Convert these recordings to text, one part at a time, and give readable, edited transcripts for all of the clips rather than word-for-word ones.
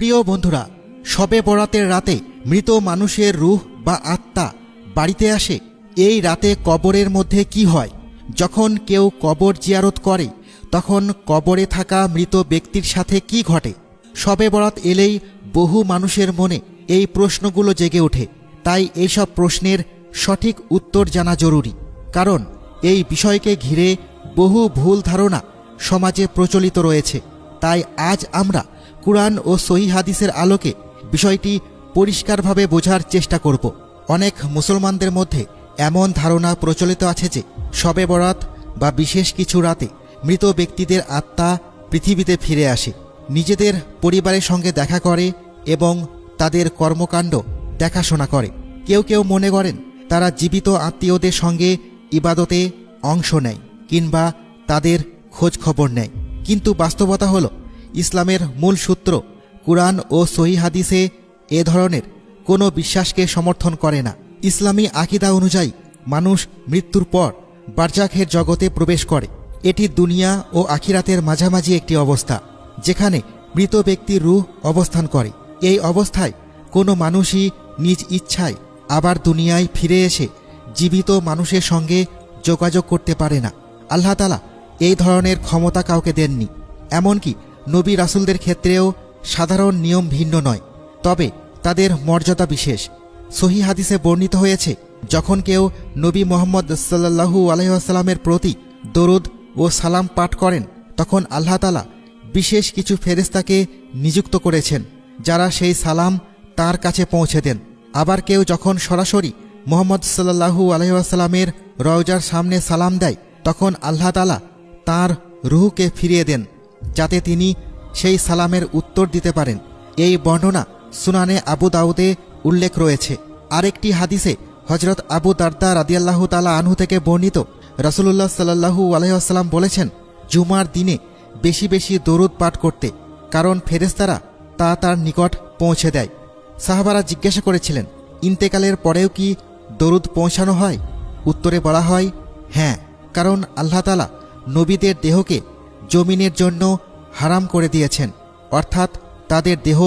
প্রিয় বন্ধুরা, শবে বরাতের রাতে মৃত মানুষের রূহ বা আত্মা বাড়িতে আসে। এই রাতে কবরের মধ্যে কি হয়? যখন কেউ কবর জিয়ারত করে তখন কবরে থাকা মৃত ব্যক্তির সাথে কি ঘটে? শবে বরাত এলেই বহু মানুষের মনে এই প্রশ্নগুলো জেগে ওঠে। তাই এইসব প্রশ্নের সঠিক উত্তর জানা জরুরি, কারণ এই বিষয়কে ঘিরে বহু ভুল ধারণা সমাজে প্রচলিত রয়েছে। তাই আজ আমরা কুরআন ও সহিহ হাদিসের আলোকে বিষয়টি পরিষ্কারভাবে বোঝার চেষ্টা করব। অনেক মুসলমানদের মধ্যে এমন ধারণা প্রচলিত আছে যে শবে বরাত বা বিশেষ কিছু রাতে মৃত ব্যক্তিদের আত্মা পৃথিবীতে ফিরে আসে, নিজেদের পরিবারের সঙ্গে দেখা করে এবং তাদের কর্মকাণ্ড দেখাশোনা করে। কেউ কেউ মনে করেন তারা জীবিত আত্মীয়দের সঙ্গে ইবাদতে অংশ নেয় কিংবা তাদের খোঁজ খবর নেয়। কিন্তু বাস্তবতা হলো, ইসলামের মূল সূত্র কুরআন ও সহিহ হাদিসে এ ধরনের কোনো বিশ্বাসকে সমর্থন করে না। ইসলামী আকীদা অনুযায়ী মানুষ মৃত্যুর পর বারজাখের জগতে প্রবেশ করে। এটি দুনিয়া ও আখিরাতের মাঝামাঝি একটি অবস্থা, যেখানে মৃত ব্যক্তির রূহ অবস্থান করে। এই অবস্থায় কোনো মানুষই নিজ ইচ্ছায় আবার দুনিয়ায় ফিরে এসে জীবিত মানুষের সঙ্গে যোগাযোগ করতে পারে না। আল্লাহ তাআলা এই ধরনের ক্ষমতা কাউকে দেননি। এমনকি নবী রাসূলদের ক্ষেত্রেও সাধারণ নিয়ম ভিন্ন নয়, তবে তাদের মর্যাদা বিশেষ। সহিহ হাদিসে বর্ণিত হয়েছে, যখন কেউ নবী মুহাম্মদ সাল্লাল্লাহু আলাইহি ওয়াসাল্লামের প্রতি দরুদ ও সালাম পাঠ করেন, তখন আল্লাহ তাআলা বিশেষ কিছু ফেরেশতাকে নিযুক্ত করেছেন, যারা সেই সালাম তার কাছে পৌঁছে দেন। আবার কেউ যখন সরাসরি মুহাম্মদ সাল্লাল্লাহু আলাইহি ওয়াসাল্লামের রওজার সামনে সালাম দেয়, তখন আল্লাহ তাআলা তাঁর রূহকে ফিরিয়ে দেন, যাতে তিনি সেই সালামের উত্তর দিতে পারেন। এই বর্ণনা সুনানে আবু দাউদে উল্লেখ রয়েছে। আরেকটি হাদিসে হযরত আবু দারদা রাদিয়াল্লাহু তাআলা আনহু থেকে বর্ণিত, রাসূলুল্লাহ সাল্লাল্লাহু আলাইহি ওয়াসাল্লাম বলেছেন, জুমার দিনে বেশি বেশি দরুদ পাঠ করতে, কারণ ফেরেশতারা তা তার নিকট পৌঁছে দেয়। সাহাবারা জিজ্ঞাসা করেছিলেন, ইন্তেকালের পরেও কি দরুদ পৌঁছানো হয়? উত্তরে বলা হয়, হ্যাঁ, কারণ আল্লাহ তাআলা নবীদের দেহকে জমিনের জন্য হারাম করে দিয়েছেন, অর্থাৎ তাদের দেহ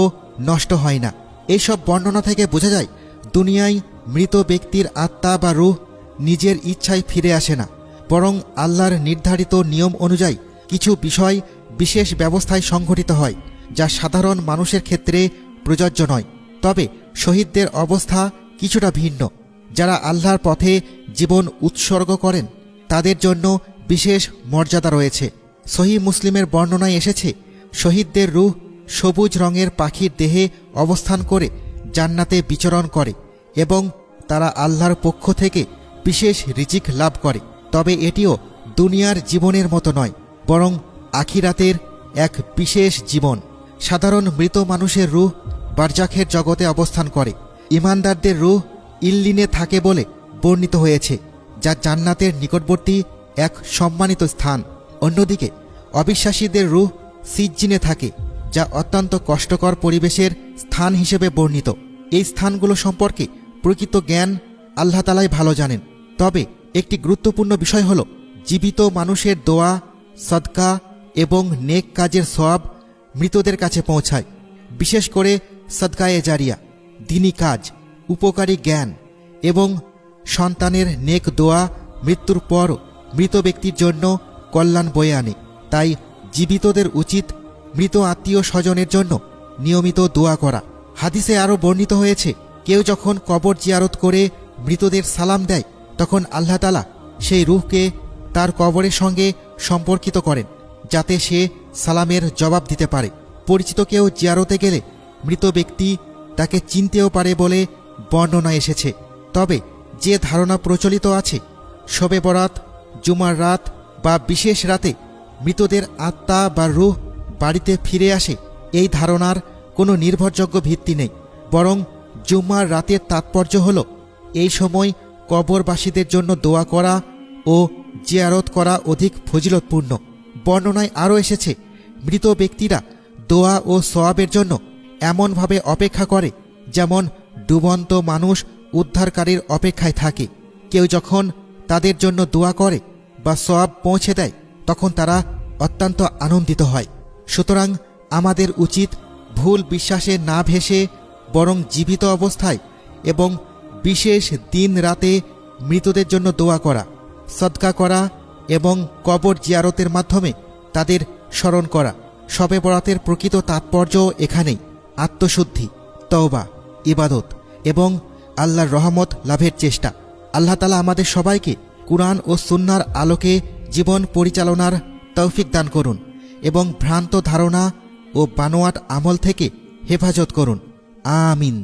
নষ্ট হয় না। এইসব বর্ণনা থেকে বোঝা যায়, দুনিয়ায় মৃত ব্যক্তির আত্মা বা রূহ নিজের ইচ্ছায় ফিরে আসে না, বরং আল্লাহর নির্ধারিত নিয়ম অনুযায়ী কিছু বিষয় বিশেষ ব্যবস্থায় সংঘটিত হয়, যা সাধারণ মানুষের ক্ষেত্রে প্রযোজ্য নয়। তবে শহীদদের অবস্থা কিছুটা ভিন্ন। যারা আল্লাহর পথে জীবন উৎসর্গ করেন, তাদের জন্য বিশেষ মর্যাদা রয়েছে। সহিহ মুসলিমের বর্ণনায় এসেছে, শহীদদের রূহ সবুজ রঙের পাখির দেহে অবস্থান করে জান্নাতে বিচরণ করে এবং তারা আল্লাহর পক্ষ থেকে বিশেষ রিজিক লাভ করে। তবে এটিও দুনিয়ার জীবনের মতো নয়, বরং আখিরাতের এক বিশেষ জীবন। সাধারণ মৃত মানুষের রূহ বারজাখের জগতে অবস্থান করে। ঈমানদারদের রূহ ইল্লিনে থাকে বলে বর্ণিত হয়েছে, যা জান্নাতের নিকটবর্তী এক সম্মানিত স্থান। অন্যদিকে অবিশ্বাসীদের রূহ সিজ্জিনে থাকে, যা অত্যন্ত কষ্টকর পরিবেশের স্থান হিসেবে বর্ণিত। এই স্থানগুলো সম্পর্কে প্রকৃত জ্ঞান আল্লাহ তাআলাই ভালো জানেন। তবে একটি গুরুত্বপূর্ণ বিষয় হল, জীবিত মানুষের দোয়া, সদকা এবং নেক কাজের সওয়াব মৃতদের কাছে পৌঁছায়। বিশেষ করে সদকায়ে জারিয়া, দ্বীনি কাজ, উপকারী জ্ঞান এবং সন্তানের নেক দোয়া মৃত্যুর পর মৃত ব্যক্তির জন্য কল্যাণ বয়ে আনে। তাই জীবিতদের উচিত মৃত আত্মীয় স্বজনের জন্য নিয়মিত দোয়া করা। হাদিসে আরও বর্ণিত হয়েছে, কেউ যখন কবর জিয়ারত করে মৃতদের সালাম দেয়, তখন আল্লাহ তাআলা সেই রূহকে তার কবরের সঙ্গে সম্পর্কিত করেন, যাতে সে সালামের জবাব দিতে পারে। পরিচিত কেউ জিয়ারতে গেলে মৃত ব্যক্তি তাকে চিনতেও পারে বলে বর্ণনা এসেছে। তবে যে ধারণা প্রচলিত আছে, শবে বরাত, জুমার রাত বা বিশেষ রাতে মৃতদের আত্মা বা রূহ বাড়িতে ফিরে আসে, এই ধারণার কোনো নির্ভরযোগ্য ভিত্তি নেই। বরং জুমার রাতের তাৎপর্য হল, এই সময় কবরবাসীদের জন্য দোয়া করা ও জিয়ারত করা অধিক ফজিলতপূর্ণ। বর্ণনায় আরও এসেছে, মৃত ব্যক্তিরা দোয়া ও সওয়াবের জন্য এমনভাবে অপেক্ষা করে, যেমন ডুবন্ত মানুষ উদ্ধারকারীর অপেক্ষায় থাকে। কেউ যখন তাদের জন্য দোয়া করে বা সওয়াব পৌঁছে দেয়, তখন তারা অত্যন্ত আনন্দিত হয়। সুতরাং আমাদের উচিত ভুল বিশ্বাসে না ভেসে বরং জীবিত অবস্থায় এবং বিশেষ দিন রাতে মৃতদের জন্য দোয়া করা, সদকা করা এবং কবর জিয়ারতের মাধ্যমে তাদের স্মরণ করা। শবে বরাতের প্রকৃত তাৎপর্য এখানেই আত্মশুদ্ধি, তওবা, ইবাদত এবং আল্লাহর রহমত লাভের চেষ্টা। আল্লাহ তাআলা আমাদের সবাইকে কুরআন ও সুন্নাহর আলোকে জীবন পরিচালনার তৌফিক দান করুন এবং ভ্রান্ত ধারণা ও বানোয়াট আমল থেকে হেফাজত করুন। আমিন।